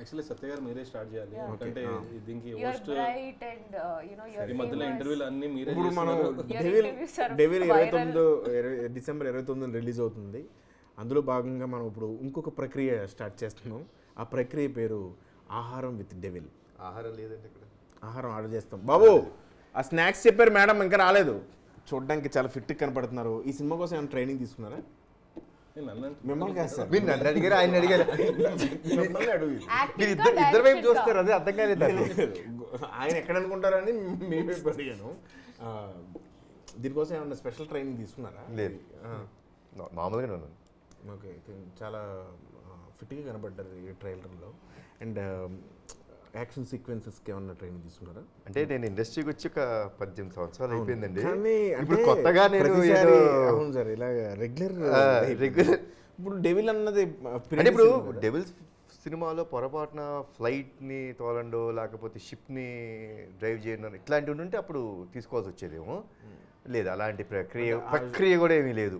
Actually సత్య గారు మీరే start చేయాలి, ఎందుకంటే దీనికి హోస్ట్ ఈ మధ్యలో ఇంటర్వ్యూలు అన్నీ మీరే. ఇప్పుడు మనం డెవిల్ డిసెంబర్ 29 రిలీజ్ అవుతుంది. అందులో భాగంగా మనం ఇప్పుడు ఇంకొక ప్రక్రియ స్టార్ట్ చేస్తున్నాం. ఆ ప్రక్రియ పేరు ఆహారం విత్ డెవిల్. ఆహారం లేదండి ఇక్కడ, ఆహారం ఆర్డర్ చేస్తాం. బాబు ఆ స్నాక్స్ చెప్పారు మేడం, ఇంకా రాలేదు. చూడడానికి చాలా ఫిట్ కనపడుతున్నారు. ఈ సినిమా కోసం ఏమైనా ట్రైనింగ్ తీసుకున్నారా? మిమ్మల్ని కాదు సార్, మీరు నన్ను అడిగారు, ఆయన అడిగారు. మీరు ఇద్దరు వైపు చూస్తారు, అదే అర్థం కాలేదు. ఆయన ఎక్కడ అనుకుంటారని మేమే అడిగాను. దీనికోసం ఏమన్నా స్పెషల్ ట్రైనింగ్ తీసుకున్నారా? లేదు, మామూలుగా ఉన్నాను. ఓకే, చాలా ఫిట్గా కనపడ్డారు ఈ ట్రైలర్లో. అండ్ యాక్షన్ సీక్వెన్సెస్కి ఏమన్నా ట్రైనింగ్ తీసుకున్నారా? అంటే నేను ఇండస్ట్రీకి వచ్చి ఒక 18 సంవత్సరాలు అయిపోయిందండి. ఇప్పుడు కొత్తగా నేను అవును సార్, ఇలా రెగ్యులర్ ఇప్పుడు డెవిల్ అన్నది అంటే ఇప్పుడు డెవిల్స్ సినిమాలో పొరపాటున ఫ్లైట్ని తోలండో లేకపోతే షిప్ని డ్రైవ్ చేయడం ఇట్లాంటివి ఉంటే అప్పుడు తీసుకోవాల్సి వచ్చేదేమో. లేదు, అలాంటి ప్రక్రియ కూడా ఏమీ లేదు.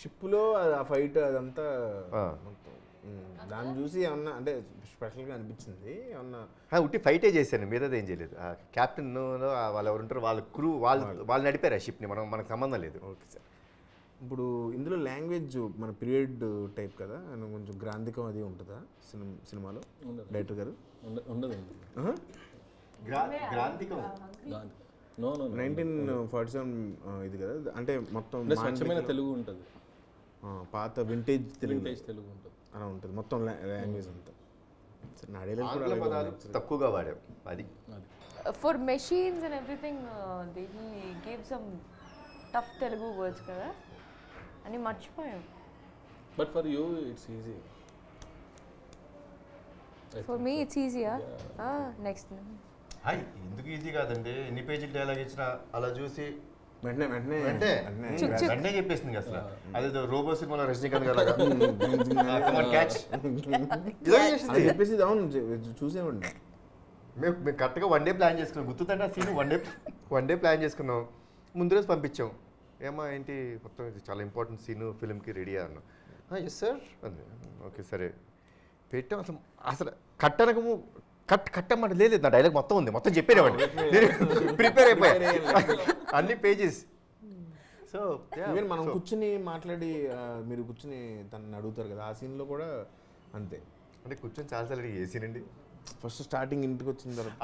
షిప్లో ఆ ఫైట్ అదంతా దాన్ని చూసి ఏమన్నా అంటే స్పెషల్గా అనిపించింది ఏమన్నా? ఉట్టి ఫైటే చేశాను, మీరేది ఏం చేయలేదు. క్యాప్టెన్ వాళ్ళు ఎవరు ఉంటారు, వాళ్ళ క్రూ వాళ్ళు నడిపారు ఆ షిప్ని, మనకు సంబంధం లేదు. Okay sir. ఇప్పుడు ఇందులో లాంగ్వేజ్ మన పీరియడ్ టైప్ కదా, కొంచెం గ్రాంధికం అది ఉంటుందా సినిమాలో డైరెక్టర్ గారు? ఉండదు. 1947 ఇది కదా, అంటే మొత్తం స్వచ్ఛమైన తెలుగు ఉంటుంది, పాత వింటేజ్ తెలుగు ఉంటుంది, అలా ఉంటుంది మొత్తం లాంగ్వేజ్ అంతా. తక్కువగా వాడాం అది. For machines and everything he gave some tough Telugu words కదా అని మర్చిపోయాం. But for you it's easy. For me it's ఈజీయా? నెక్స్ట్ ఎందుకు ఈజీ కాదండి, ఎన్ని పేజీలు డైలాగ్ ఇచ్చినా అలా చూసి వెంటనే చెప్పేసింది అసలు. అదే రోబో సినిమాలో రజనీకాంత్ గారు చెప్పేసి అవును చూసేవాడిని. మేము కరెక్ట్గా 1 డే ప్లాన్ చేసుకున్నాం, గుర్తుందంటే ఆ సీన్ 1 డే ప్లాన్ చేసుకున్నాం. ముందు రోజు పంపించాం, ఏమా ఏంటి మొత్తం ఇది చాలా ఇంపార్టెంట్ సీన్ ఫిల్మ్కి రెడీ అన్నాం. ఎస్ సార్ అంది. ఓకే సరే పెట్టాం. అసలు కట్టనకము కట్టమాట లేదు, నా డైలాగ్ మొత్తం ఉంది, మొత్తం చెప్పేవాడిని, ప్రిపేర్ అయిపోయాయి అన్ని పేజెస్. సో మనం కూర్చుని మాట్లాడి మీరు కూర్చుని తనని అడుగుతారు కదా, ఆ సీన్లో కూడా అంతే. అంటే కూర్చొని చాలాసార్లు అడిగి ఏ సీన్ అండి? ఫస్ట్ స్టార్టింగ్ ఇంటికి వచ్చిన తర్వాత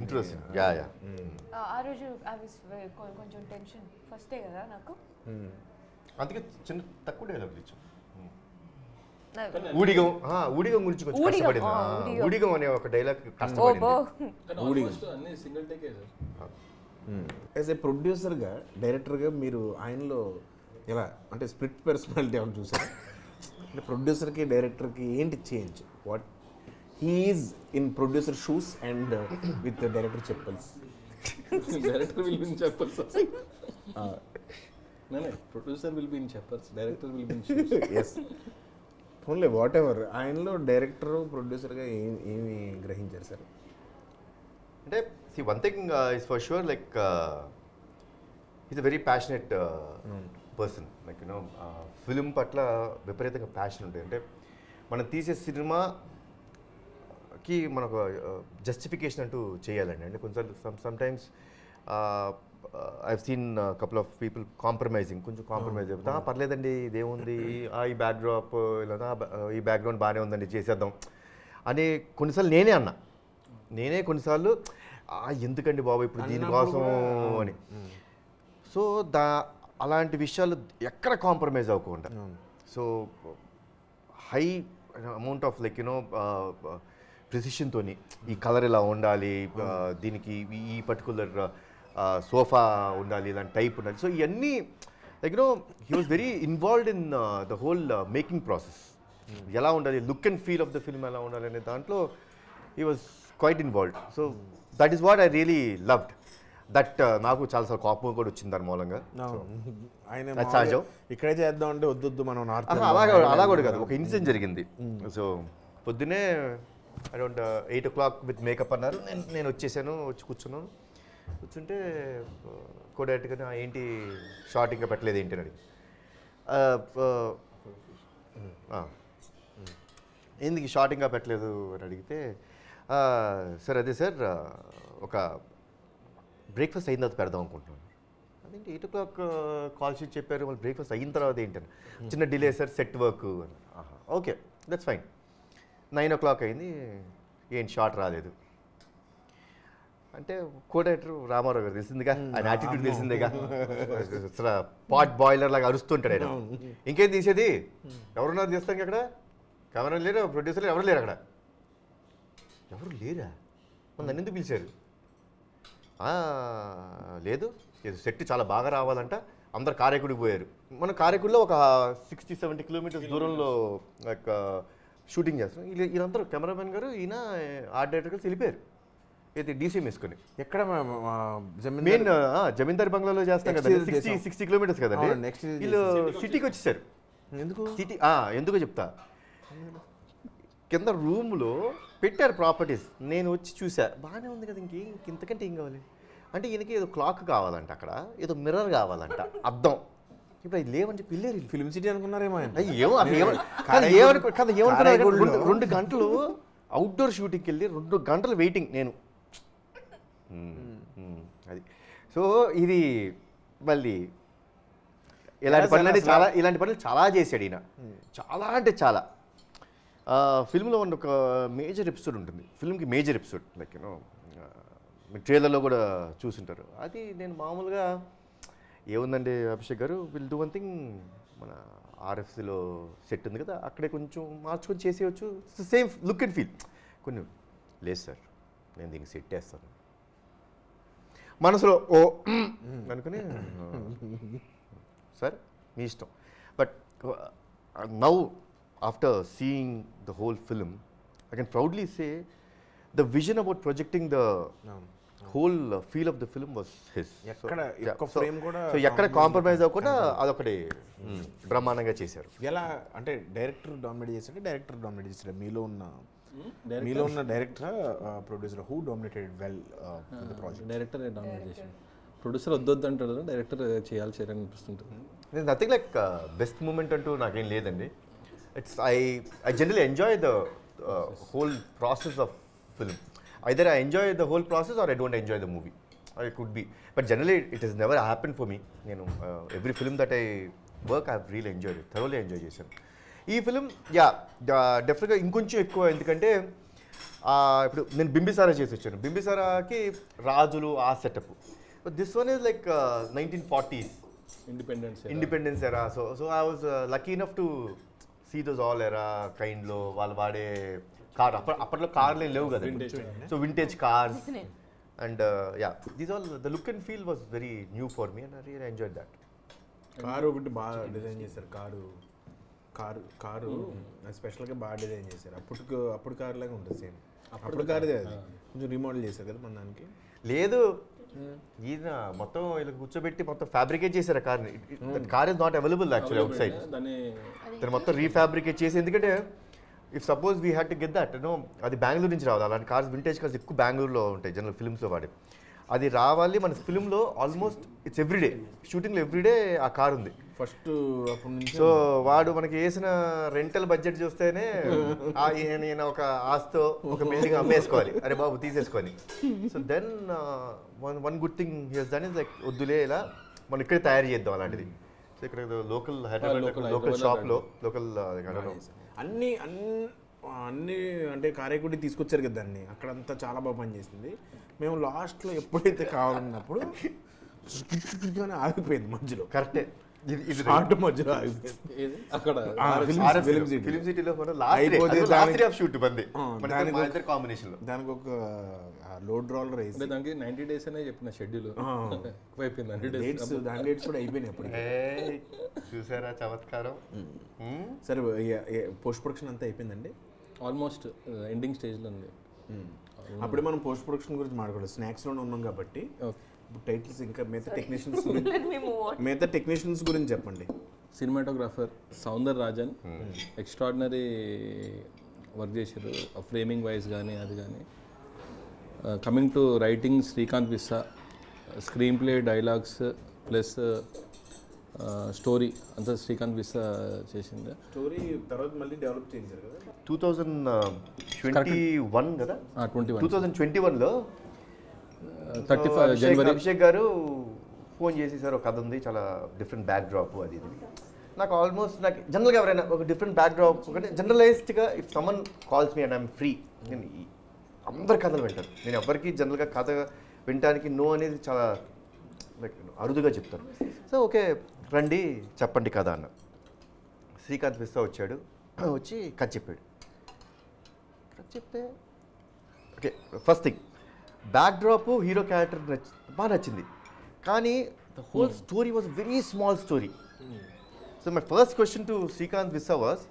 ఇంట్రెస్ట్. ఆ రోజు కొంచెం టెన్షన్ ఫస్టే కదా నాకు, అందుకే చిన్న తక్కువ డైలాగ్ ఇచ్చాం. ఊడిగం గురించి కొంచెం కష్టపడింది. ఊడిగం అనే ఒక డైలాగ్ కష్టపడింది. యాజ్ ఏ ప్రొడ్యూసర్గా డైరెక్టర్గా మీరు ఆయనలో ఎలా అంటే స్ప్లిట్ పర్సనాలిటీ ఏమైనా చూసారా? అంటే ప్రొడ్యూసర్కి డైరెక్టర్కి ఏంటి change? What he is in producer shoes and with director chappals. Director will be in chappals. Producer will be in chappals, director will be in shoes. Yes, only whatever. ఆయనలో డైరెక్టర్ ప్రొడ్యూసర్గా ఏమి గ్రహించారు సార్? అంటే one thing is for sure, like is a very passionate person. Like you know film పట్ల విపరీతంగా passion ఉంటుంది. అంటే మనం తీసే సినిమాకి మనకు జస్టిఫికేషన్ అంటూ చేయాలండి. అంటే కొంచెం sometimes I've seen couple of people compromising, కొంచెం కాంప్రమైజ్ అయిపోతా, పర్లేదండి ఇదేముంది, ఈ బ్యాక్డ్రాప్ ఇలా ఈ బ్యాక్గ్రౌండ్ బాగానే ఉందండి చేసేద్దాం అని కొన్నిసార్లు నేనే కొన్నిసార్లు ఎందుకండి బాబు ఇప్పుడు దీనికోసం అని. సో అలాంటి విషయాలు ఎక్కడ కాంప్రమైజ్ అవ్వకుండా, so high amount of like you know ప్రిసిషన్తో ఈ కలర్ ఇలా ఉండాలి, దీనికి ఈ పర్టికులర్ సోఫా ఉండాలి, ఇలాంటి టైప్ ఉండాలి. సో ఇవన్నీ like you know he was very involved in the whole making process. ఎలా ఉండాలి, look and feel of the film ఎలా ఉండాలి అనే దాంట్లో he was quite involved. So that is what I really loved. That నాకు చాలాసార్లు కోపం కూడా వచ్చింది దాని మూలంగా. ఆయన సహజం. ఇక్కడే చేద్దాం అంటే వద్దు మనం అలా కూడా కాదు, ఒక ఇన్సిడెంట్ జరిగింది. సో పొద్దునే అరౌండ్ 8 o'clock విత్ మేకప్ అన్నారు. నేను వచ్చేసాను, వచ్చి కూర్చుంటే కోడైరెక్ట్గా ఏంటి షార్ట్ ఇంకా పెట్టలేదు ఏంటి అని అడిగి, ఎందుకు షార్ట్ ఇంకా పెట్టలేదు అని అడిగితే సార్ అదే సార్ ఒక బ్రేక్ఫాస్ట్ అయిన తర్వాత పెడదాం అనుకుంటున్నాను. అదేంటి 8 o'clock కాల్ షీట్ చెప్పారు, మళ్ళీ బ్రేక్ఫాస్ట్ అయిన తర్వాత ఏంటని, చిన్న డిలే సార్ సెట్ వర్క్ అని. Okay that's fine. 9 o'clock అయింది, ఏంటి షార్ట్ రాలేదు అంటే కోడైటర్ రామారావు గారు తెలిసిందిగా, ఆయన యాటిట్యూడ్ తెలిసిందేగా, అసలు పాట్ బాయిలర్ లాగా అరుస్తుంటాడు ఆయన. ఇంకేం తీసేది, ఎవరున్నారు తీస్తాం అక్కడ, కెమెరా లేరు, ప్రొడ్యూసర్ ఎవరు లేరు అక్కడ. ఎవరు లేరా, నన్ను ఎందుకు పిలిచారు? లేదు సెట్ చాలా బాగా రావాలంట, అందరు కారైకుడికి పోయారు. మన కారైకుడిలో ఒక 60-70 kilometers దూరంలో షూటింగ్ చేస్తాం. వీళ్ళందరూ కెమెరామెన్ గారు, ఈయన ఆర్ట్ డైరెక్టర్ కలిసి వెళ్ళిపోయారు. అయితే డీసీఎం వేసుకొని ఎక్కడ మెయిన్ జమీందారి బంగ్లాలో చేస్తాం కదా, 60 kilometers కదండి. నెక్స్ట్ వీళ్ళు సిటీకి వచ్చేసారు. ఎందుకు సిటీ ఎందుకో చెప్తా. కింద రూమ్లో పెట్టారు ప్రాపర్టీస్, నేను వచ్చి చూసా, బాగానే ఉంది కదా, ఇంతకంటే ఏం కావాలి అంటే ఈయనకి ఏదో క్లాక్ కావాలంట, అక్కడ ఏదో మిర్రర్ కావాలంట, అద్దం. ఇప్పుడు అది లేవని చెప్పి వెళ్ళారు. ఫిల్మ్ సిటీ అనుకున్నారేమో ఏమనుకున్నారు, 2 గంటలు అవుట్డోర్ షూటింగ్కి వెళ్ళి 2 గంటలు వెయిటింగ్ నేను. అది సో ఇది మళ్ళీ ఇలాంటి పనులు చాలా చేశాడు ఈయన, చాలా అంటే చాలా. ఫిల్మ్లో ఒక మేజర్ ఎపిసోడ్ ఉంటుంది, ఫిల్మ్కి మేజర్ ఎపిసోడ్, లైక్ యూనో మీ ట్రైలర్లో కూడా చూసుంటారు. అది నేను మామూలుగా ఏముందండి అభిషేక్ గారు, విల్ డూ వన్ థింగ్, మన ఆర్ఎఫ్సీలో సెట్ ఉంది కదా, అక్కడే కొంచెం మార్చుకొని చేసేయచ్చు, సేమ్ లుక్ అండ్ ఫీల్. కొన్ని లేదు సార్, నేను దీనికి సెట్ వేస్తాను మనసులో ఓ అనుకుని, సార్ మీ ఇష్టం. But now after seeing the whole film I can proudly say the vision about projecting the whole feel of the film was his. So ఎక్కడ compromise అవ్వకుండా అదొకటి బ్రహ్మాండంగా చేశారు. ఎలా అంటే డైరెక్టర్ డామినేట్ చేశాడు మీలో ఉన్న director producer who dominated well the project? Director dominate చేశాడు, ప్రొడ్యూసర్ వద్దొద్దు అంటాడు, డైరెక్టర్ చేయాలి అనిపిస్తుంటుంది. నథింగ్ లైక్ బెస్ట్ మూమెంట్ అంటూ నాకేం లేదండి. It's I generally enjoy the whole process of film. Either I enjoy the whole process or I don't enjoy the movie. It could be. But generally it has never happened for me. Every film that I work I've really enjoyed it. Thoroughly enjoy చేశాను. ఈ film డెఫినెట్గా ఇంకొంచెం ఎక్కువ, ఎందుకంటే ఇప్పుడు నేను బింబిసారా చేసి వచ్చాను. బింబిసారాకి రాజులు ఆ setup. This one is like 1940s independence era. So I was lucky enough to see those all era కైండ్లో వాళ్ళు వాడే కార్. అప్పట్లో కార్లు ఏం లేవు కదా, so vintage cars and these all the look and feel was very new for me and I really enjoyed that. Car ఒకటి బాగా డిజైన్ చేశారు, కారు స్పెషల్గా బాగా డిజైన్ చేశారు. అప్పుడు కారు లాగా ఉంటుంది సేమ్, అప్పుడు కారు కొంచెం రీమోడల్ చేశారు కదా మన దానికి. లేదు ఈయన మొత్తం ఇలా కూర్చోబెట్టి మొత్తం ఫ్యాబ్రికేట్ చేశారు ఆ కార్ని. Car is not available actually out side, దాన్ని మొత్తం రీఫ్యాబ్రికేట్ చేసి. ఎందుకంటే if suppose we had to get that అది బెంగళూరు నుంచి రావాలి. అలాంటి కార్స్ వింటేజ్ కార్స్ ఎక్కువ బెంగళూరులో ఉంటాయి జనరల్ ఫిల్మ్స్లో వాడి. అది రావాలి మన ఫిల్మ్లో ఆల్మోస్ట్ ఇట్స్ ఎవ్రీడే షూటింగ్లో ఎవ్రీడే ఆ కార్ ఉంది ఫస్ట్ అప్పటి నుంచి. సో వాడు మనకి వేసిన రెంటల్ బడ్జెట్ చూస్తేనే నేను ఒక ఆస్తో ఒక బిల్డింగ్ అమ్మేసుకోవాలి, అరే బాబు తీసేసుకొని. So then one good thing here's than is like వద్దులే ఇలా మనం ఇక్కడే తయారు చేద్దాం అలాంటిది. సో ఇక్కడ లోకల్ హైదరాబాద్ లోకల్ షాప్లో లోకల్ అన్నీ అంటే కారైకుడి తీసుకొచ్చారు కదా దాన్ని, అక్కడంతా చాలా బాగా పనిచేసింది. మేము లాస్ట్లో ఎప్పుడైతే కావాలన్నప్పుడు ఆగిపోయింది మధ్యలో. కరెక్టే, మధ్యలో ఆగిపోయింది అక్కడ ఫిల్మ్ సిటీలో దానికి ఒక లోడ్ రోలర్ వేసి దానికి 90 days అనే చెప్పిన షెడ్యూల్ అయిపోయింది. దాని డేట్స్ కూడా అయిపోయినాయి అప్పుడు. చూసారా చమత్కారం. సరే పోస్ట్ ప్రొడక్షన్ అంతా అయిపోయిందండి, ఆల్మోస్ట్ ఎండింగ్ స్టేజ్లో ఉంది. అప్పుడే మనం పోస్ట్ ప్రొడక్షన్ గురించి మాట్లాడలేదు, స్నాక్స్లోనే ఉన్నాం కాబట్టి. టైటిల్స్ ఇంకా మిగతా టెక్నీషియన్స్ గురించి చెప్పండి. Cinematographer Soundar Rajan extraordinary work చేశారు, ఫ్రేమింగ్ వైజ్ కానీ అది కానీ. Coming to writing Srikanth విస్సా, screen play dialogues plus story అంతా శ్రీకాంత్ విస్సా చేసింది. స్టోరీ తర్వాత మళ్ళీ డెవలప్ చేశారు కదా 2021 కదా 21 2021లో 35 జనవరి అభిషేక్ గారు ఫోన్ చేసి సార్ ఒక కథ ఉంది చాలా డిఫరెంట్ బ్యాక్ డ్రాప్ అది ఇది. నాకు ఆల్మోస్ట్ నాకు జనరల్గా ఎవరైనా ఒక డిఫరెంట్ బ్యాక్ డ్రాప్ ఒకటి జనరలైజ్డ్గా if someone calls me and I'm free, నేను అందరి కథలు వింటాను. నేను ఎవరికి జనరల్గా కథ వినడానికి నో అనేది చాలా లైక్ అరుదుగా చెప్తాను. సో ఓకే రండి చెప్పండి కథ అన్న. శ్రీకాంత్ విస్సా వచ్చాడు, వచ్చి కథ చెప్పాడు. కథ చెప్తే okay first thing back drop hero character బాగా నచ్చింది, కానీ the whole story was very small story. So my first question to Srikanth విస్సా was,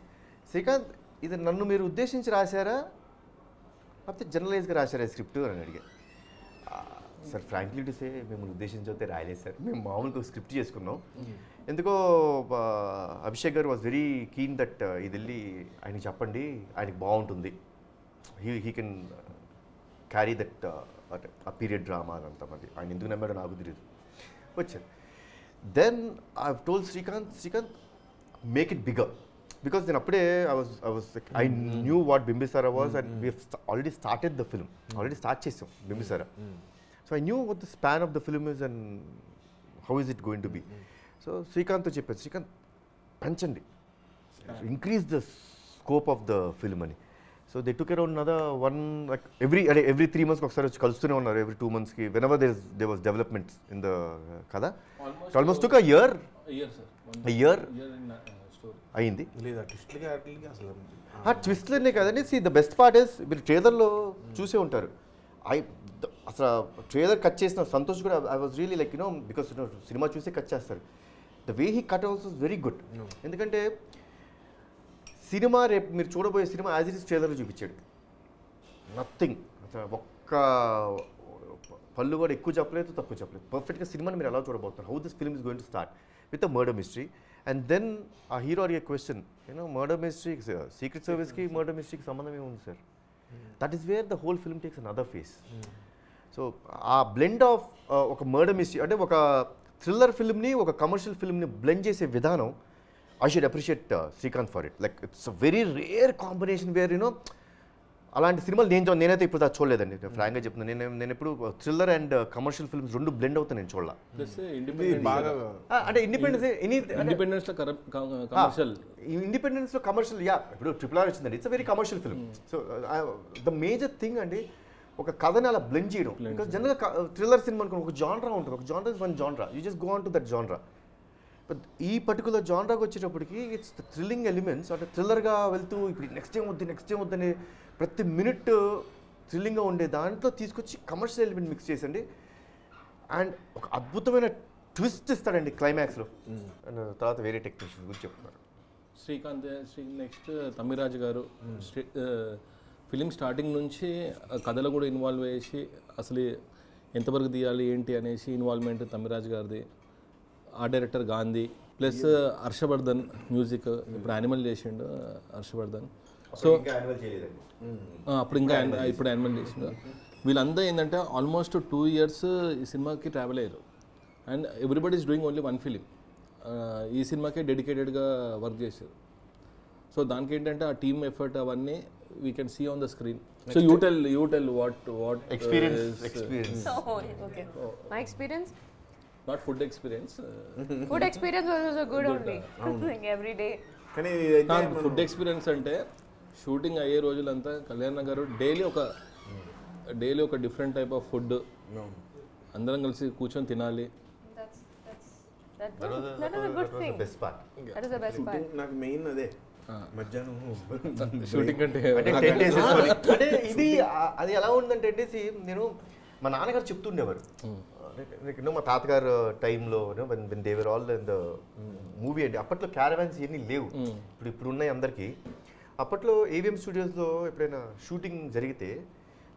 Srikanth ఇది నన్ను మీరు ఉద్దేశించి రాశారా లేకపోతే జనరలైజ్గా రాశారా స్క్రిప్ట్ అని అడిగాను. సార్ ఫ్రాంక్లీ టు సే మిమ్మల్ని ఉద్దేశించి అయితే రాయలేదు సార్, మేము మామూలుగా స్క్రిప్ట్ చేసుకున్నాం. ఎందుకో అభిషేక్ గారు వాజ్ వెరీ కీన్ దట్ ఇది వెళ్ళి ఆయనకి చెప్పండి, ఆయనకి బాగుంటుంది, హీ కెన్ క్యారీ దట్ ఆ పీరియడ్ డ్రామా అదంతా. మరి ఆయన ఎందుకు నమ్మాడో నాకు తెలియదు. వచ్చారు then I told Srikanth make it bigger, because నేను అప్పుడే I knew what Bimbisara was and we already started the film, already start చేసాం Bimbisara. So I knew what the span of the film is and how is it going to be. So శ్రీకాంత్తో చెప్పాను, శ్రీకాంత్ పెంచండి, increase the scope of the film అని. So they took around another one like every 3 months ఒకసారి వచ్చి కలుస్తూనే ఉన్నారు, every 2 months కి whenever there was developments in the కదా. It almost took a year అయింది. లేదా ట్విస్ట్లకి వాటికి అసలు ఆ ట్విస్ట్లనే కదండి. See the best part is మీరు ట్రేలర్లో చూసే ఉంటారు. అసలు ట్రేలర్ కట్ చేసిన సంతోష్ కూడా I was really like you know because cinema చూసే కట్ చేస్తారు. The way he cut also very good. ఎందుకంటే సినిమా రేపు మీరు చూడబోయే సినిమా యాజ్ ఇట్ ఇస్ ట్రేలర్లో చూపించాడు. నథింగ్, ఒక్క పళ్ళు కూడా ఎక్కువ చెప్పలేదు తక్కువ చెప్పలేదు. పర్ఫెక్ట్గా సినిమాని మీరు ఎలా చూడబోతున్నారు, how this film is going to start with a murder mystery. And then ఆ హీరో అడిగే question you know murder mystery secret సర్వీస్కి మర్డర్ మిస్టరీకి సంబంధం ఏముంది sir, that is where the whole film takes another phase. So uh blend of ఒక murder mystery అంటే ఒక thriller ఫిల్మ్ని ఒక కమర్షియల్ ఫిల్మ్ని బ్లెండ్ చేసే విధానం I should appreciate Srikanth for it. Like it's a very rare combination where you know అలాంటి సినిమాలు నేనైతే ఇప్పుడు చూడలేదండి. ఫ్రాంక్గా చెప్తున్నాను, నేను ఎప్పుడు థ్రిల్లర్ అండ్ కమర్షియల్ ఫిల్మ్స్ రెండు బ్లెండ్ అవుతాను నేను చూడాల. అంటే ఇండిపెండెన్స్లో కమర్షియల్ యా ఇప్పుడు RRR వచ్చిందండి, it's a very commercial film. So the major thing అండి ఒక కథని అలా బ్లెండ్ చేయడం. బికాస్ జనరల్గా థ్రిల్లర్ సినిమా అనుకోండి ఒక జాన్రా ఉంటుంది, ఒక genre is one genre, you just go on to that genre. But ఈ పర్టికులర్ జాన్రాకి వచ్చేటప్పటికి ఇట్స్ ద థ్రిల్లింగ్ ఎలిమెంట్స్, అంటే థ్రిల్లర్గా వెళ్తూ ఇప్పుడు నెక్స్ట్ ఏం వద్దని ప్రతి మినిట్ థ్రిల్లింగ్గా ఉండే దాంట్లో తీసుకొచ్చి కమర్షియల్ ఎలిమెంట్ మిక్స్ చేసండి అండ్ ఒక అద్భుతమైన ట్విస్ట్ ఇస్తాడండి క్లైమాక్స్లో. అండ్ తర్వాత వేరే టెక్నీషియన్స్ గురించి చెప్తున్నారు. శ్రీకాంత్ నెక్స్ట్ తమ్మిరాజు గారు ఫిలిం స్టార్టింగ్ నుంచి కథలో కూడా ఇన్వాల్వ్ చేసి అసలు ఎంతవరకు తీయాలి ఏంటి అనేసి ఇన్వాల్వ్మెంట్ తమ్మిరాజు గారిది. ఆ director Gandhi plus Harshavardhan music, ఇప్పుడు యానిమల్ చేసిండు హర్షవర్ధన్. సో అప్పుడు ఇంకా ఇప్పుడు యానిమల్ చేసిండు. వీళ్ళంతా ఏంటంటే ఆల్మోస్ట్ 2 years ఈ సినిమాకి ట్రావెల్ అయ్యారు and everybody is doing only 1 film. ఈ సినిమాకే డెడికేటెడ్గా వర్క్ చేశారు. సో దానికి ఏంటంటే ఆ టీమ్ ఎఫర్ట్ అవన్నీ we can see on the screen. So you tell what experience. My experience? Not food experience. Food experience was also good only. Like every day. కానీ food experience అంటే shooting అయ్యే రోజులంతా కళ్యాణ్ గారు daily ఒక different type of food అందరం కలిసి కూర్చొని తినాలి. That is a good thing. Best part. That is the best part. నాకు మెయిన్ అదే మధ్యాహ్నం షూటింగ్ అంటే అంటే ఇది అది ఎలా ఉందంటే అండి, నేను మా నాన్నగారు చెప్తుండేవారు. మా తాతగారు టైంలో they were all in the movie అండి. అప్పట్లో క్యారవాన్స్ ఇవన్నీ లేవు, ఇప్పుడు ఉన్నాయి అందరికీ. అప్పట్లో ఏవిఎం స్టూడియోస్లో ఎప్పుడైనా షూటింగ్ జరిగితే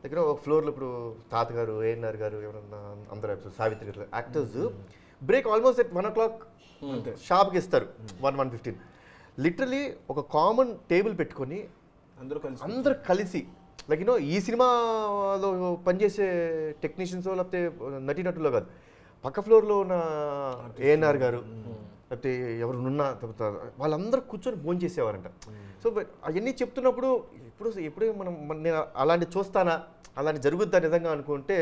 దగ్గర ఒక ఫ్లోర్లో ఇప్పుడు తాతగారు ఏఎన్ఆర్ గారు ఎవరన్నా అందరూ సావిత్రి గారు actors break almost at 1 o'clock షాప్కి ఇస్తారు 1:15. లిటరలీ ఒక కామన్ టేబుల్ పెట్టుకొని అందరూ కలిసి లైక్ యూనో ఈ సినిమాలో పనిచేసే టెక్నీషియన్స్ లేకపోతే నటీనటుల్లో కాదు, పక్క ఫ్లోర్లో ఉన్న ఏఎన్ఆర్ గారు లేకపోతే ఎవరున్నా వాళ్ళందరూ కూర్చొని భోజనం చేసేవారంట. సో అవన్నీ చెప్తున్నప్పుడు ఎప్పుడే నేను అలాంటి చూస్తానా, అలాంటి జరుగుద్దా నిజంగా అనుకుంటే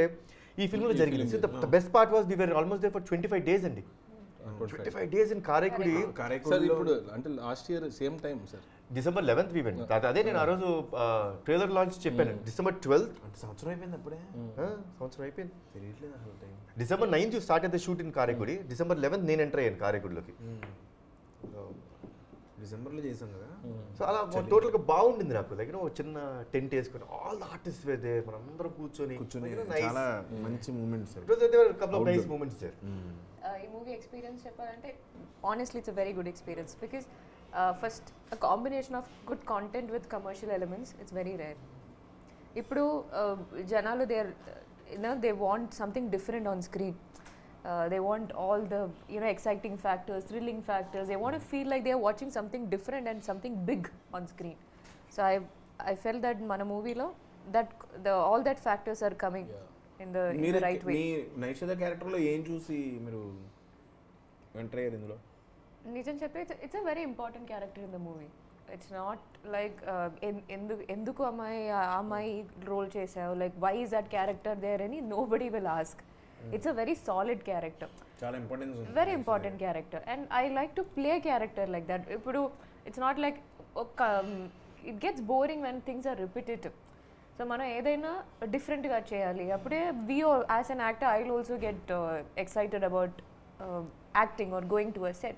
ఈ ఫిల్మ్లో జరిగింది. The best part was we were almost there for 25 days అండి. 25 days ఇన్ కారైకుడి. సార్ ఇప్పుడు అంటే last year same time sir December 11th we went. అదే నేను ఆ రోజు ట్రైలర్ లాంచ్ చెప్పాను. December 12th అంటే సంవత్సరం అయిపోయింది అప్పుడే. సంవత్సరం అయిపోయింది, తెలియట్లేదు అసలు time. December 9th you started the shoot in Karaikudi. December 11th నేను ఎంటర్ అయ్యాను కారైకుడిలోకి. డిసెంబర్లో చేసాం కదా. సో అలా టోటల్గా బాగుండింది నాకు. దగ్గర ఒక చిన్న టెంట్ వేసుకొని all the artist were there, మనం అందరం కూర్చొని చాలా మంచి moments. Couple of nice moments there. ఈ మూవీ ఎక్స్పీరియన్స్ చెప్పాలంటే honestly it's a very good experience because first a combination of good content with commercial elements it's very rare. ఇప్పుడు జనాలు they want something different on screen. They want all the exciting factors, thrilling factors. They want to feel like they are watching something different and something big on screen. So I felt that mana movie lo that all that factors are coming in the right way. మీ Naishada character లో ఏం చూసి మీరు enter అయ్యారు ఇందులో? నిజం చెప్పే it's a very important character in the movie. It's not like ఎందుకు అమ్మాయి రోల్ చేసావు, like why is that character there అని nobody will ask. It's a very solid character. చాలా ఇంపార్టెన్స్ ఉంది. Very important character, and I like to play a character like that. It's not like it gets boring when things are repetitive. So మనం ఏదైనా different గా చేయాలి. అప్పుడే as an actor I'll also get excited about acting or going to a set.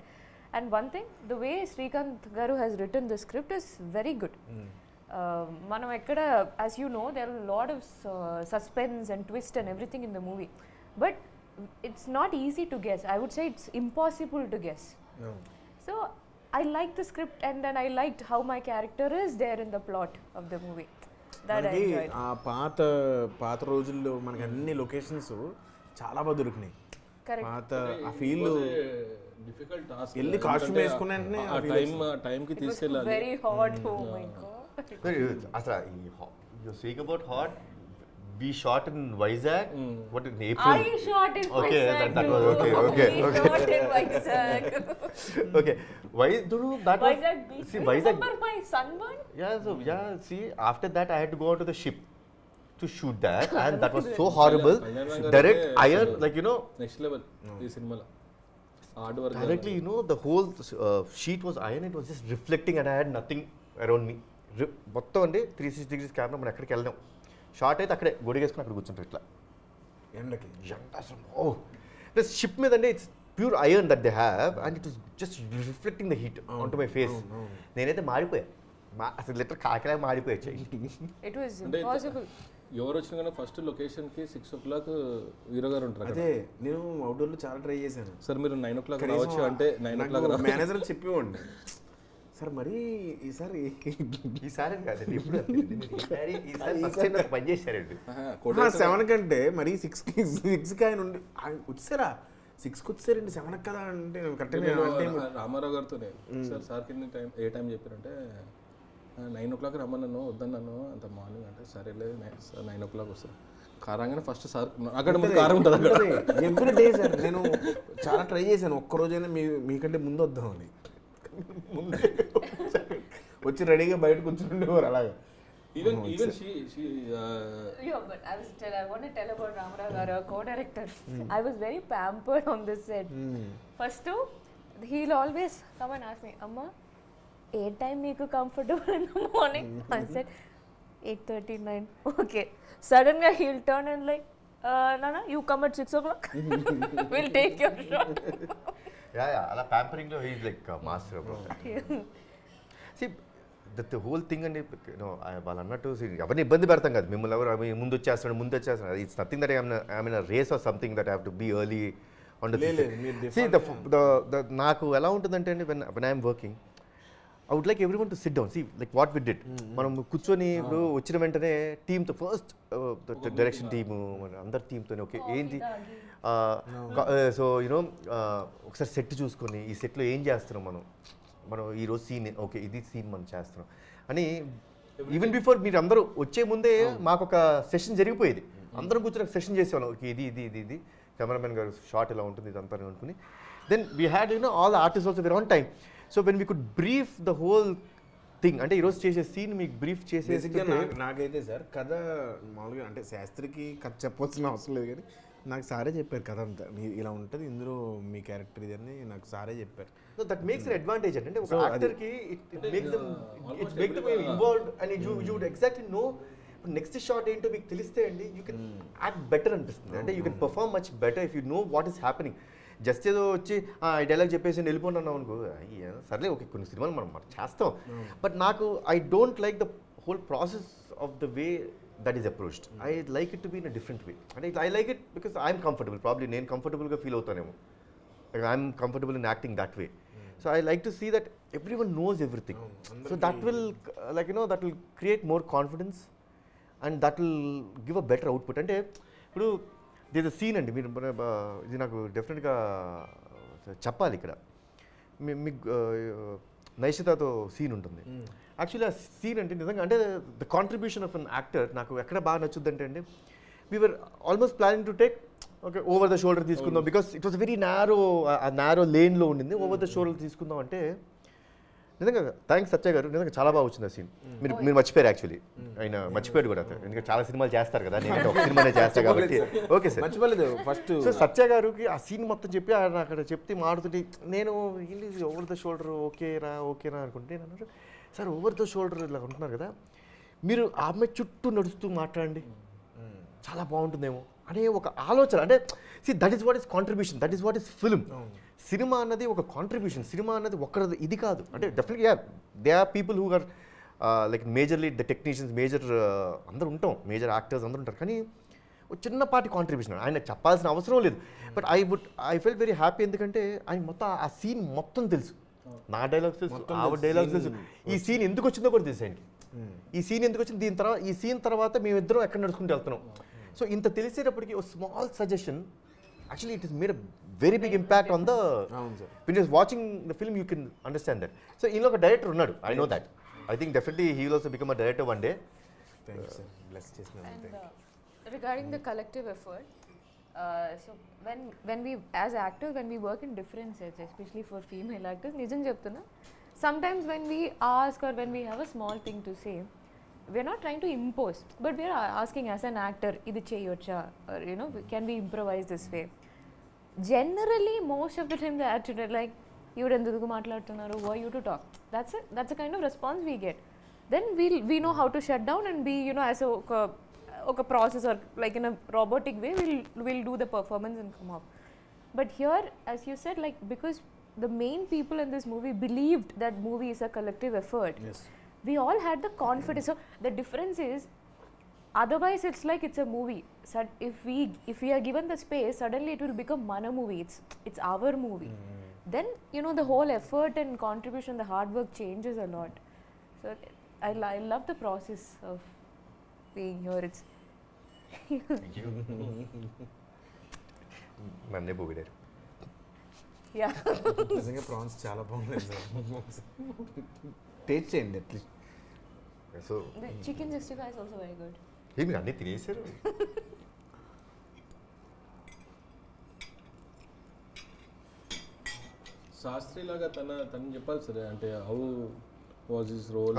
And one thing, the way Srikanth garu has written the script is very good. మనం ఎక్కడ, as you know, there are a lot of suspense and twist and everything in the movie. But it's not easy to guess. I would say it's impossible to guess. No. So I liked the script, and then I liked how my character is there in the plot of the movie. That I enjoyed. ఆ పాత రోజుల్లో మనకి అన్ని locations చాలా బాగా దొరికినాయి. పాత ఆ ఫీల్ డిఫికల్ట్ టాస్క్. వెళ్ళి కాస్ట్యూమ్ వేసుకున్న వెంటనే ఆ టైం కి తీసుకెళ్ళాలి. Very hot. Oh my god. అసలు you speak about hot. We shot in Vizag. What in April? I shot in Okay, Vizag. that was okay. We shot in Vizag. Okay, why do that was Vizag beach. see Vizag? Remember my sunburn? See, after that I had to go onto the ship to shoot that, and that was so horrible. Direct iron, like next level ఈ సినిమాలో hard work. directly the whole sheet was iron. It was just reflecting, and I had nothing around me. మొత్తం అండి 360 degrees camera. మనం ఎక్కడికి వెళ్ళాం. Short అయితే అక్కడే గొడిగేసుకుని అక్కడ కూర్చుంటారు ఇట్లా ఎండకి. షిప్ మీద అండి it's pure iron that they have, and it was just reflecting the heat on to my face. నేనైతే మాడిపోయా, అసలు లిటర్ కాకలా మాడిపోయా. It was impossible. ఎవరు వచ్చినా కానీ ఫస్ట్ లొకేషన్ కి 6 o'clock హీరో గారు ఉంటారు. అదే నేను అవుట్డోర్ లో చాలా ట్రై చేశాను. సార్ మీరు 9 o'clock రావచ్చు అంటే 9 o'clock మేనేజర్ చెప్పేవాడిని, సార్ మరి ఈసారి కాదండి, ఇప్పుడు పని చేశారండి 7 కంటే మరి 6కి ఆయన ఉండి వచ్చారా 6కి వచ్చారండి 7 కదా అంటే కరెక్ట్. రామారావు గారితోనే సార్ కింద టైం ఏ టైం చెప్పారంటే 9 o'clock రమ్మన్నాను, వద్దన్నాను అంత మార్నింగ్ అంటే సరేలే 9 o'clock వస్తారు. కారంగానే ఫస్ట్ సార్ అక్కడ ముందు కారం ఉంటుంది అక్కడ. ఎవ్రీ డే సార్ నేను చాలా ట్రై చేశాను, ఒక్కరోజైనా మీకంటే ముందు వద్దామని. వచ్చి రెడీగా బయట కూర్చుండేవారు అలాగా. Even she But I want to tell about Ramarao garu, co-director. I was very pampered on this set. First, he'll always come and ask me, Amma, ఏ టైం మీకు comfortable in the morning? I said 8:39. Okay. Suddenly he'll turn and like, Nana, you come at 6 o'clock. We'll take your shot. అలా pampering లో he's like master about that. See, the whole thing అండి, వాళ్ళు అన్నట్టు ఎవరిని ఇబ్బంది పెడతాం కదా, మిమ్మల్ని ఎవరు ముందు వచ్చేస్తున్నాడు. It's nothing that I mean race or something that I have to be early on the thing. See, నాకు ఎలా ఉంటుందంటే అండి, when I am working, I would like everyone to sit down. See, like what we did. మనం కూర్చొని ఇప్పుడు వచ్చిన వెంటనే టీమ్తో first direction team అందరి టీమ్తోనే ఓకే ఏంటి సో ఒకసారి సెట్ చూసుకొని ఈ సెట్లో ఏం చేస్తున్నాం మనం ఈరోజు సీన్ ఓకే ఇది సీన్ మనం చేస్తున్నాం అని ఈవెన్ బిఫోర్ మీరు అందరూ వచ్చే ముందే మాకు ఒక సెషన్ జరిగిపోయేది. అందరం కూర్చొని ఒక సెషన్ చేసేవాళ్ళం, ఓకే ఇది కెమెరామెన్ గారు షాట్ ఇలా ఉంటుంది ఇదంతా అనుకుని then we had all the artists also were on time. So when we could brief the whole thing, అంటే ఈరోజు చేసే సీన్ మీకు బ్రీఫ్ చేసే బేసిక్గా నాకైతే సార్ కథ మామూలుగా అంటే శాస్త్రికి కథ చెప్పాల్సిన అవసరం లేదు కానీ నాకు సారే చెప్పారు కథ అంతా ఇలా ఉంటుంది ఇందులో మీ క్యారెక్టర్ ఇది అని నాకు సారే చెప్పారు. So that makes an advantage అంటే ఒక యాక్టర్కి it make them involved and you would exactly know next shot ఏంటో మీకు తెలిస్తే అండి యూ కెన్ యాక్ట్ బెటర్ అనిపిస్తుంది. అంటే you can perform much better if you know what is happening. Just ఏదో వచ్చి ఈ డైలాగ్ చెప్పేసి వెళ్ళిపోతున్నాం అనుకో, సర్లే ఓకే కొన్ని సినిమాలు మనం చేస్తాం, బట్ నాకు I don't like the whole process of the way that is approached. I like it to be in a different way. అంటే I like it because I'm comfortable, probably నేను కంఫర్టబుల్గా ఫీల్ అవుతానేమో, I'm comfortable in acting that way. So I like to see that everyone knows everything. So that will that will create more confidence and that will give a better output. అంటే ఇప్పుడు there's a scene అండి, మీరు ఇది నాకు డెఫినెట్గా చెప్పాలి ఇక్కడ. మీకు నైషితాతో సీన్ ఉంటుంది. యాక్చువల్లీ ఆ సీన్ అంటే నిజంగా అంటే the contribution of an actor నాకు ఎక్కడ బాగా నచ్చుద్ది అంటే we were almost planning to take okay over the shoulder తీసుకుందాం because it was very narrow లేన్లో ఉండింది. ఓవర్ ద షోల్డర్ తీసుకుందాం అంటే నిజంగా థ్యాంక్స్ సత్య గారు, నిజంగా చాలా బాగా వచ్చింది ఆ సీన్. మీరు మర్చిపోయారు యాక్చువల్లీ, ఆయన మర్చిపోయాడు కూడా, ఎందుకంటే చాలా సినిమాలు చేస్తారు కదా, నేను ఒక సినిమానే చేస్తాను కాబట్టి. ఓకే సార్, మర్చిపోలేదు ఫస్ట్. సో సత్య గారికి ఆ సీన్ మొత్తం చెప్పి ఆయన అక్కడ చెప్తే మాడుతుంటే నేను ఓవర్ ద షోల్డర్ ఓకేనా అనుకుంటే నేను అన్నారు సార్ ఓవర్ ద షోల్డర్ ఇలా ఉంటున్నారు కదా, మీరు ఆమె చుట్టూ నడుస్తూ మాట్లాడండి చాలా బాగుంటుందేమో అనే ఒక ఆలోచన. అంటే that is what is contribution, that is what is film. Cinema అన్నది ఒక కాంట్రిబ్యూషన్, సినిమా అన్నది ఒక్కరిది ఇది కాదు. అంటే డెఫినెట్గా they are people who are like majorly the technicians, major అందరూ ఉంటాం, మేజర్ యాక్టర్స్ అందరూ ఉంటారు, కానీ ఒక చిన్నపాటి కాంట్రిబ్యూషన్ ఆయన చెప్పాల్సిన అవసరం లేదు. But I felt very happy, ఎందుకంటే ఆయన మొత్తం ఆ సీన్ మొత్తం తెలుసు, నా డైలాగ్స్ తెలుసు, ఆవిడ డైలాగ్స్ తెలుసు, ఈ సీన్ ఎందుకు వచ్చిందో కూడా తెలుసు ఆయనకి. ఈ సీన్ ఎందుకు వచ్చింది, దీని తర్వాత ఈ సీన్ తర్వాత మేమిద్దరం ఎక్కడ నడుచుకుంటూ వెళ్తున్నాం. సో ఇంత తెలిసేటప్పటికి ఒక small suggestion actually it is made a very big impact on the when you are watching the film you can understand that. So ఈయన ఒక డైరెక్టర్ ఉన్నాడు, I know that. I think definitely he will also become a director one day. Thank you sir, bless చేసినందుకు. And regarding the collective effort, so when we as actors when we work in different sets, especially for female actors, nijam cheptuna, sometimes when we ask or when we have a small thing to say, we are not trying to impose, but we are asking as an actor idi cheyocha, or can we improvise this way. Generally most of the time the attitude like you enduku maatladutunnaru, why you to talk, that's a kind of response we get. Then we know how to shut down and be as a process, or like in a robotic way we'll do the performance and come up. But here as you said, like because the main people in this movie believed that movie is a collective effort. Yes. We all had the confidence. So the difference is, otherwise it's like it's a movie. So if we are given the space, suddenly it will become mana movie. It's our movie. Then the whole effort and contribution, the hard work changes a lot. So I love the process of being here. It's నన్నే పోయారు. yeah. నిజంగా prawns చాలా బాగున్నాయి sir, taste చేయండి at least. So The chicken 65 is also very good. మీరు అన్నీ తినేసారు. శాస్త్రి లాగా తను చెప్పాలి సార్, అంటే హౌ వాజ్ హిస్ రోల్,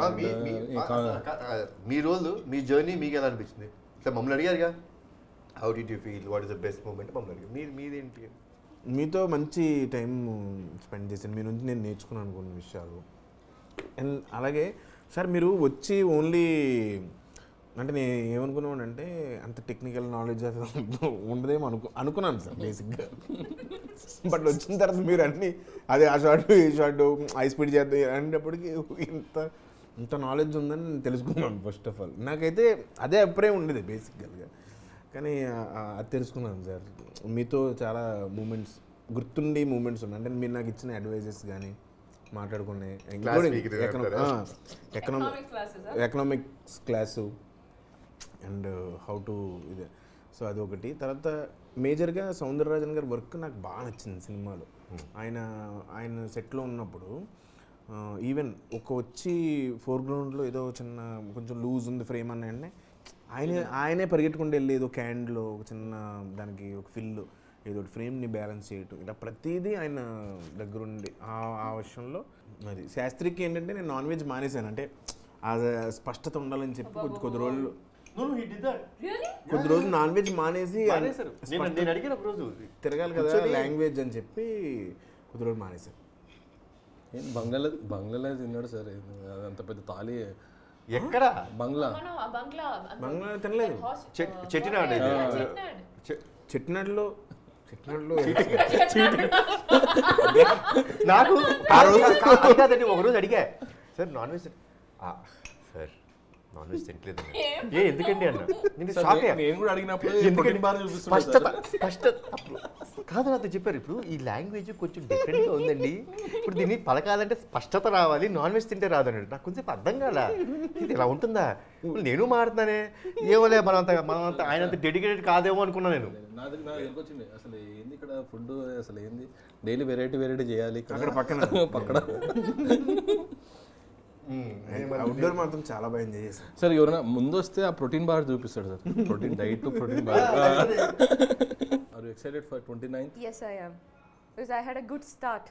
మీ రోల్, మీ జర్నీ మీకు ఎలా అనిపించింది? ఇట్లా మమ్మల్ని అడిగారుగా how did you feel, what is the best moment మమ్మల్ని అడిగారు. మీదేంటి? మీతో మంచి టైం స్పెండ్ చేశాను, మీ నుంచి నేను నేర్చుకున్నాను కొన్ని విషయాలు. అండ్ అలాగే సార్ మీరు వచ్చి ఓన్లీ అంటే నేను ఏమనుకున్నాను అంటే అంత టెక్నికల్ నాలెడ్జ్ ఉండదేమో అనుకున్నాను సార్ బేసిక్గా. బట్ వచ్చిన తర్వాత మీరు అన్నీ అదే ఆ షార్ట్ ఈ షార్ట్ హై స్పీడ్ చేద్దాం అనేటప్పటికి ఇంత నాలెడ్జ్ ఉందని తెలుసుకున్నాను. ఫస్ట్ ఆఫ్ ఆల్ నాకైతే అదే అభిప్రాయం ఉండేది బేసిక్గా, కానీ అది తెలుసుకున్నాను సార్. మీతో చాలా మూమెంట్స్ గుర్తుండి మూమెంట్స్ ఉన్నాయి, అంటే మీరు నాకు ఇచ్చిన అడ్వైజెస్ కానీ మాట్లాడుకునే economics class and how to ఇది. సో అదొకటి. తర్వాత మేజర్గా సౌందరరాజన్ గారి వర్క్ నాకు బాగా నచ్చింది సినిమాలో. ఆయన సెట్లో ఉన్నప్పుడు ఈవెన్ వచ్చి ఫోర్గ్రౌండ్లో ఏదో చిన్న కొంచెం లూజ్ ఉంది ఫ్రేమ్ అన్న ఆయనే పరిగెట్టుకుంటూ వెళ్ళి ఏదో క్యాండ్లో ఒక చిన్న దానికి ఒక ఫిల్ ఏదో ఫ్రేమ్ని బ్యాలెన్స్ చేయటం, ఇలా ప్రతిదీ ఆయన దగ్గరుండి ఆ విషయంలో. మరి శాస్త్రికి ఏంటంటే నేను నాన్ వెజ్ మానేశాను, అంటే ఆ స్పష్టత ఉండాలని చెప్పి కొద్ది రోజులు కొద్ది రోజులు నాన్ వెజ్ మానేసి నేను అడిగిన ఒక రోజు తిరగాలి కదా లాంగ్వేజ్ అని చెప్పి కొద్ది రోజులు మానేశాను. ఏం బంగ్లాలో తిన్నాడు సార్, అంత పెద్ద తాళి ఎక్కడ బంగ్లా బంగ్లా తినలేదు. చెట్టినాడు చెట్టినాడులో నాకు ఆ రోజు కాదండి, ఒక రోజు అడిగా sir non veg sir non veg తినట్లేదు ఎందుకండి అన్న. నేను షాక్ అయ్యా. నేను కూడా అడిగినప్పుడు స్పష్టత కాదు నాతో చెప్పారు. ఇప్పుడు ఈ లాంగ్వేజ్ కొంచెం డిఫరెంట్గా ఉందండి, ఇప్పుడు దీన్ని పలకాలంటే స్పష్టత రావాలి, నాన్ వెజ్ తింటే రాదన్నాడు. నాకు కొంచెం అర్థం కాదా, ఇది ఇలా ఉంటుందా, నేను మారుతున్నానే, ఏమోలే మనంత ఆయన అంత డెడికేటెడ్ కాదేమో అనుకున్నా నేను. నా దగ్గరకు వచ్చింది అసలు ఏంది ఇక్కడ ఫుడ్, అసలు ఏంది డైలీ వెరైటీ చేయాలి అక్కడ పక్కన అవుట్డోర్ మాత్రం చాలా బాగా ఎంజాయ్ చేశాను సార్. ఎవరైనా ముందు వస్తే ఆ ప్రోటీన్ బార్ చూపిస్తాడు sir, protein diet protein bar. Are you excited for 29th? Yes, I am. Because I had a good start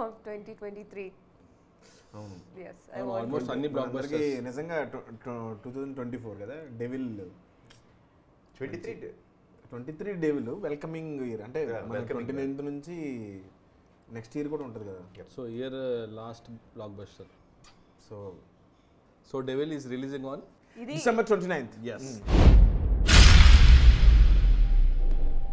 of 2023. అవును. Yes, I want. ఆల్మోస్ట్ అన్ని బ్లాక్ అందరికీ బస్టర్స్. నిజంగా 2024 కదా, డెవిల్ 23 డెవిల్ వెల్కమింగ్ ఇయర్, అంటే 29th నుంచి next year కూడా ఉంటుంది కదా. So year last block buster. So So Devil is releasing on Idi December 29th. yes.